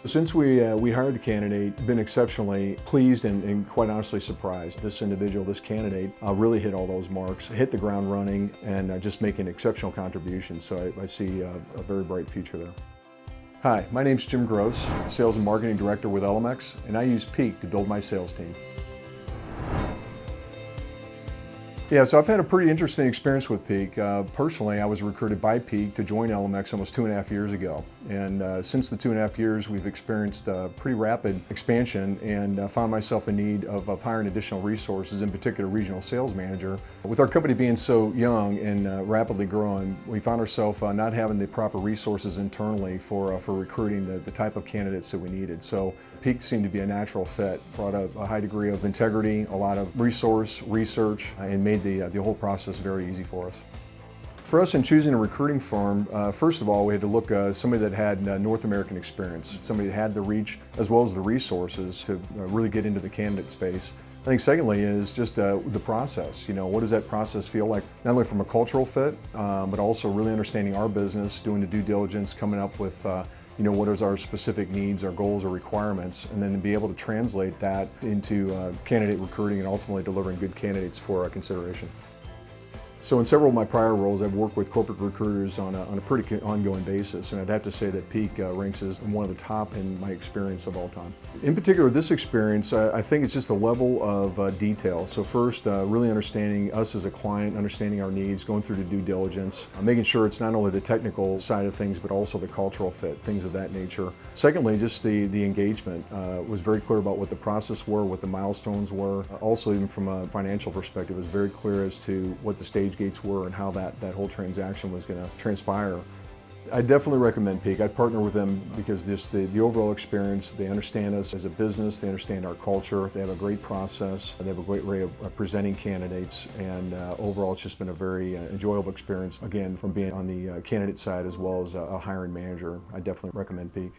Since we hired the candidate, been exceptionally pleased and quite honestly surprised. This individual, this candidate, really hit all those marks, hit the ground running, and just making exceptional contributions. So I see a very bright future there. Hi, my name's Jim Gross, Sales and Marketing Director with Elemex, and I use Peak to build my sales team. Yeah, so I've had a pretty interesting experience with Peak. Personally, I was recruited by Peak to join Elemex almost 2.5 years ago. And since the 2.5 years, we've experienced pretty rapid expansion and found myself in need of hiring additional resources, in particular regional sales manager. With our company being so young and rapidly growing, we found ourselves not having the proper resources internally for recruiting the type of candidates that we needed. So Peak seemed to be a natural fit, brought a high degree of integrity, a lot of research, and made the whole process very easy for us. For us in choosing a recruiting firm, first of all, we had to look somebody that had North American experience, somebody that had the reach as well as the resources to really get into the candidate space. I think secondly is just the process. You know, what does that process feel like? Not only from a cultural fit, but also really understanding our business, doing the due diligence, coming up with what is our specific needs, our goals, our requirements, and then to be able to translate that into candidate recruiting and ultimately delivering good candidates for our consideration. So in several of my prior roles, I've worked with corporate recruiters on a pretty ongoing basis, and I'd have to say that Peak ranks as one of the top in my experience of all time. In particular, this experience, I think it's just a level of detail. So first, really understanding us as a client, understanding our needs, going through the due diligence, making sure it's not only the technical side of things, but also the cultural fit, things of that nature. Secondly, just the engagement. Was very clear about what the process were, what the milestones were. Also, even from a financial perspective, it was very clear as to what the stage gates were and how that whole transaction was going to transpire. I definitely recommend Peak. I'd partner with them because just the overall experience, they understand us as a business, they understand our culture, they have a great process, they have a great way of presenting candidates, and overall it's just been a very enjoyable experience, again, from being on the candidate side as well as a hiring manager. I definitely recommend Peak.